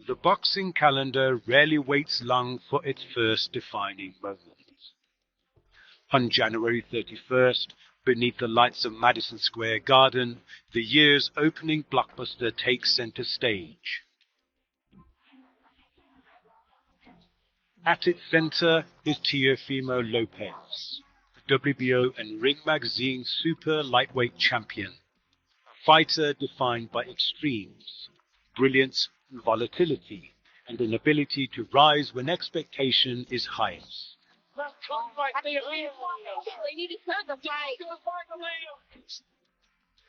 The boxing calendar rarely waits long for its first defining moment. On January 31st, beneath the lights of Madison Square Garden, the year's opening blockbuster takes center stage. At its center is Teofimo Lopez, the WBO and Ring Magazine super lightweight champion, a fighter defined by extremes, brilliance and volatility, and an ability to rise when expectation is highest.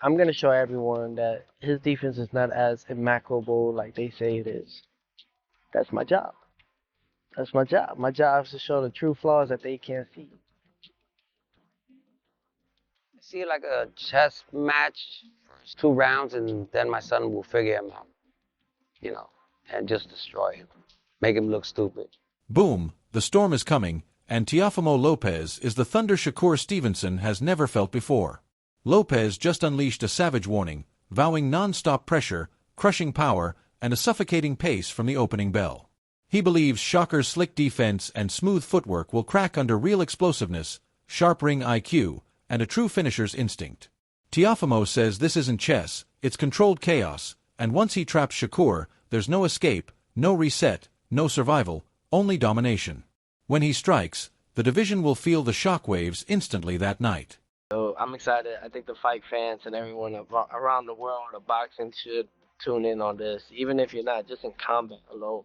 I'm going to show everyone that his defense is not as immaculable like they say it is. That's my job. That's my job. My job is to show the true flaws that they can't see. I see it like a chess match, first 2 rounds, and then my son will figure him out, and just destroy him, make him look stupid. Boom, the storm is coming, and Teofimo Lopez is the thunder Shakur Stevenson has never felt before. Lopez just unleashed a savage warning, vowing non-stop pressure, crushing power, and a suffocating pace from the opening bell. He believes Shakur's slick defense and smooth footwork will crack under real explosiveness, sharp ring IQ, and a true finisher's instinct. Teofimo says this isn't chess, it's controlled chaos, and once he traps Shakur, there's no escape, no reset, no survival, only domination. When he strikes, the division will feel the shockwaves instantly that night. So I'm excited. I think the fight fans and everyone around the world of boxing should tune in on this, even if you're not, just in combat alone.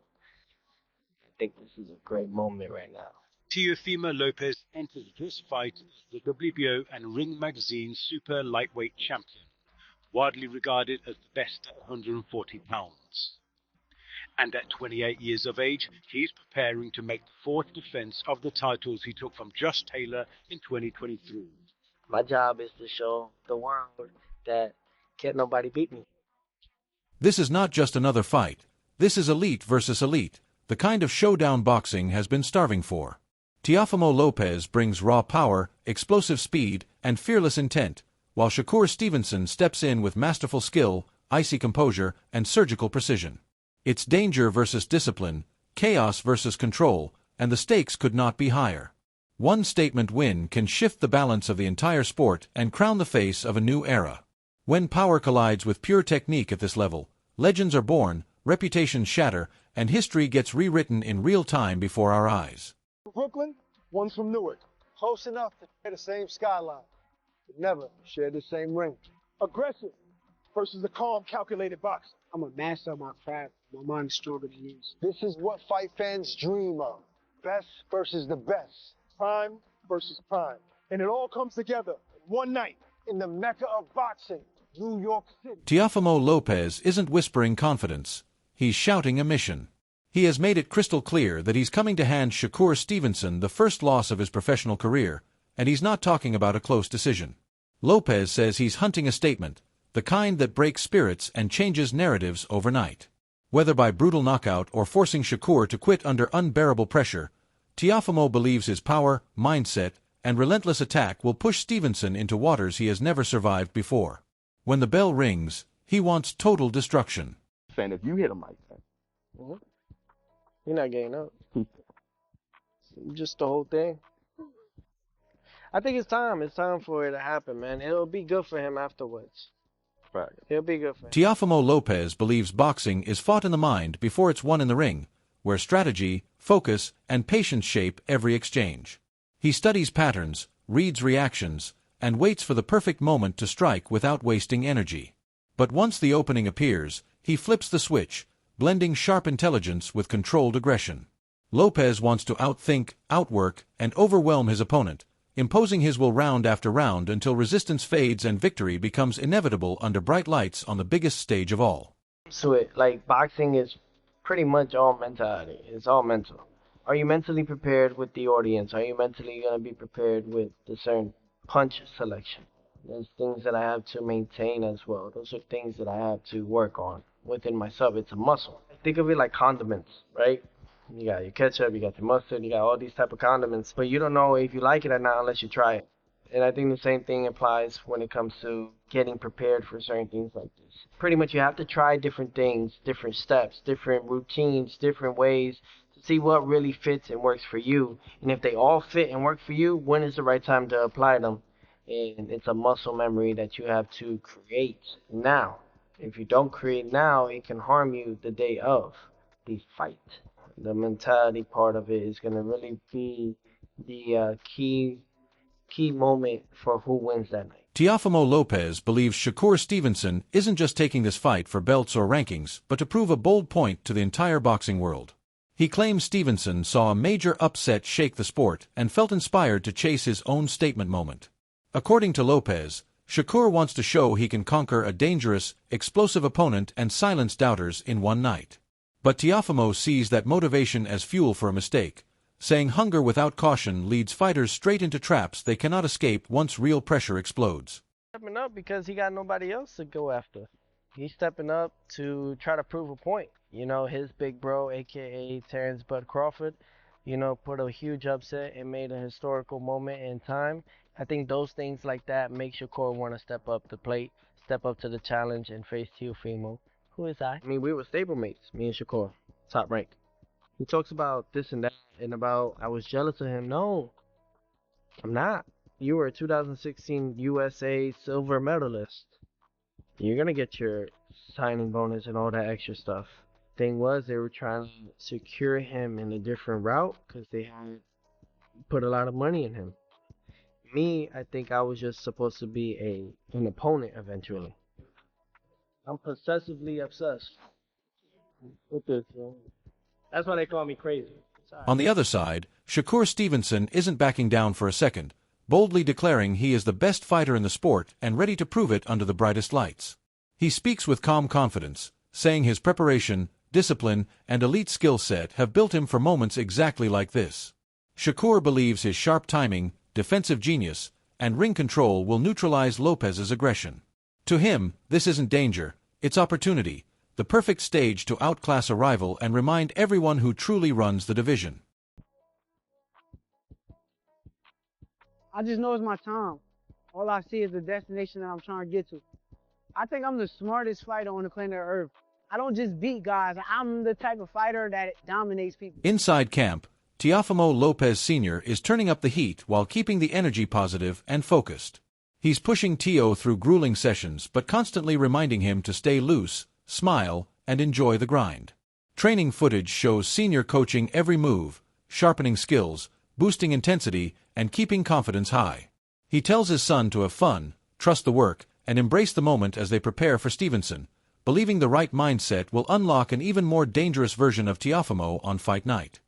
I think this is a great moment right now. Teofimo Lopez enters this fight as the WBO and Ring Magazine super lightweight champion, widely regarded as the best at 140 pounds. And at 28 years of age, he's preparing to make the 4th defense of the titles he took from Josh Taylor in 2023. My job is to show the world that can't nobody beat me. This is not just another fight. This is elite versus elite, the kind of showdown boxing has been starving for. Teofimo Lopez brings raw power, explosive speed, and fearless intent, while Shakur Stevenson steps in with masterful skill, icy composure, and surgical precision. It's danger versus discipline, chaos versus control, and the stakes could not be higher. One statement win can shift the balance of the entire sport and crown the face of a new era. When power collides with pure technique at this level, legends are born, reputations shatter, and history gets rewritten in real time before our eyes. Brooklyn, one's from Newark. Close enough to share the same skyline, but never share the same ring. Aggressive versus the calm, calculated boxer. I'm a master of my craft. My mind is stronger than yours. This is what fight fans dream of. Best versus the best. Prime versus prime. And it all comes together in one night in the Mecca of boxing, New York City. Teofimo Lopez isn't whispering confidence. He's shouting a mission. He has made it crystal clear that he's coming to hand Shakur Stevenson the first loss of his professional career, and he's not talking about a close decision. Lopez says he's hunting a statement, the kind that breaks spirits and changes narratives overnight. Whether by brutal knockout or forcing Shakur to quit under unbearable pressure, Teofimo believes his power, mindset, and relentless attack will push Stevenson into waters he has never survived before. When the bell rings, he wants total destruction. Saying if you hit him like that, You're not getting up. Just the whole thing. I think it's time. It's time for it to happen, man. It'll be good for him afterwards. right? It'll be good for him. Teofimo Lopez believes boxing is fought in the mind before it's won in the ring, where strategy, focus, and patience shape every exchange. He studies patterns, reads reactions, and waits for the perfect moment to strike without wasting energy. But once the opening appears, he flips the switch, blending sharp intelligence with controlled aggression. Lopez wants to outthink, outwork, and overwhelm his opponent, imposing his will round after round until resistance fades and victory becomes inevitable under bright lights on the biggest stage of all. So boxing is pretty much all mentality. It's all mental. Are you mentally prepared with the audience? Are you mentally going to be prepared with the certain punch selection? There's things that I have to maintain as well. Those are things that I have to work on within myself. It's a muscle. Think of it like condiments, right? You got your ketchup, you got your mustard, you got all these type of condiments, but you don't know if you like it or not unless you try it. And I think the same thing applies when it comes to getting prepared for certain things like this. Pretty much you have to try different things, different steps, different routines, different ways to see what really fits and works for you. And if they all fit and work for you, when is the right time to apply them? And it's a muscle memory that you have to create now. If you don't create now, it can harm you the day of the fight. The mentality part of it is going to really be the key moment for who wins that night. Teofimo Lopez believes Shakur Stevenson isn't just taking this fight for belts or rankings, but to prove a bold point to the entire boxing world. He claims Stevenson saw a major upset shake the sport and felt inspired to chase his own statement moment. According to Lopez, Shakur wants to show he can conquer a dangerous, explosive opponent and silence doubters in one night. But Teofimo sees that motivation as fuel for a mistake, saying hunger without caution leads fighters straight into traps they cannot escape once real pressure explodes. Stepping up because he got nobody else to go after. He's stepping up to try to prove a point. You know, his big bro, a.k.a. Terrence Bud Crawford, put a huge upset and made a historical moment in time. I think those things like that make Shakur want to step up the plate, step up to the challenge, and face Teofimo. Who is I? I mean, we were stablemates, me and Shakur, top rank. He talks about this and that and about I was jealous of him. No, I'm not. You were a 2016 USA silver medalist. You're going to get your signing bonus and all that extra stuff. Thing was, they were trying to secure him in a different route because they had put a lot of money in him. Me, I think I was just supposed to be an opponent eventually. I'm possessively obsessed with this. That's why they call me crazy. On the other side, Shakur Stevenson isn't backing down for a second, boldly declaring he is the best fighter in the sport and ready to prove it under the brightest lights. He speaks with calm confidence, saying his preparation, discipline, and elite skill set have built him for moments exactly like this. Shakur believes his sharp timing, defensive genius, and ring control will neutralize Lopez's aggression. To him, this isn't danger, it's opportunity, the perfect stage to outclass a rival and remind everyone who truly runs the division. I just know it's my time. All I see is the destination that I'm trying to get to. I think I'm the smartest fighter on the planet Earth. I don't just beat guys. I'm the type of fighter that dominates people. Inside camp, Teofimo Lopez Sr. is turning up the heat while keeping the energy positive and focused. He's pushing Teo through grueling sessions but constantly reminding him to stay loose, smile, and enjoy the grind. Training footage shows Senior coaching every move, sharpening skills, boosting intensity, and keeping confidence high. He tells his son to have fun, trust the work, and embrace the moment as they prepare for Stevenson, believing the right mindset will unlock an even more dangerous version of Teofimo on fight night.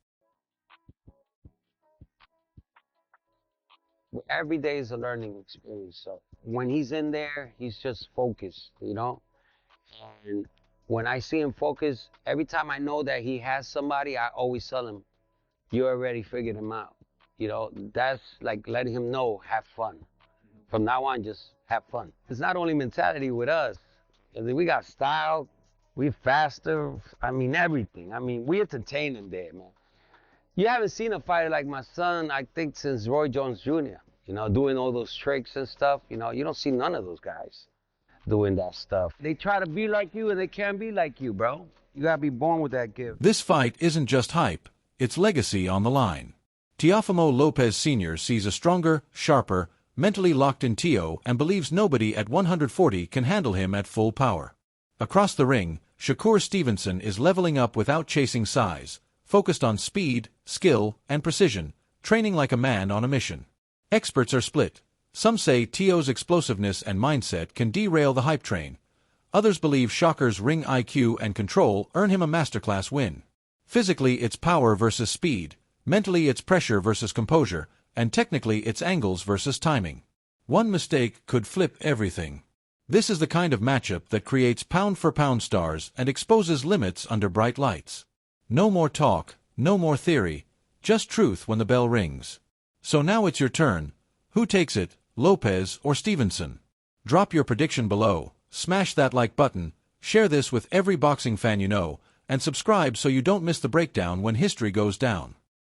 Every day is a learning experience. So when he's in there, he's just focused, And when I see him focus, every time I know that he has somebody, I always tell him, you already figured him out. That's like letting him know, have fun. From now on, just have fun. It's not only mentality with us. We got style, we're faster, everything. We entertain him there, man. You haven't seen a fighter like my son, I think, since Roy Jones Jr., doing all those tricks and stuff. You don't see none of those guys doing that stuff. They try to be like you, and they can't be like you, bro. You gotta be born with that gift. This fight isn't just hype, it's legacy on the line. Teofimo Lopez Sr. sees a stronger, sharper, mentally locked-in Teo and believes nobody at 140 can handle him at full power. Across the ring, Shakur Stevenson is leveling up without chasing size, focused on speed, skill, and precision, training like a man on a mission. Experts are split. Some say Teo's explosiveness and mindset can derail the hype train. Others believe Shakur's ring IQ and control earn him a masterclass win. Physically, it's power versus speed. Mentally, it's pressure versus composure. And technically, it's angles versus timing. One mistake could flip everything. This is the kind of matchup that creates pound-for-pound stars and exposes limits under bright lights. No more talk, no more theory, just truth when the bell rings. So now it's your turn. Who takes it, Lopez or Stevenson? Drop your prediction below, smash that like button, share this with every boxing fan you know, and subscribe so you don't miss the breakdown when history goes down.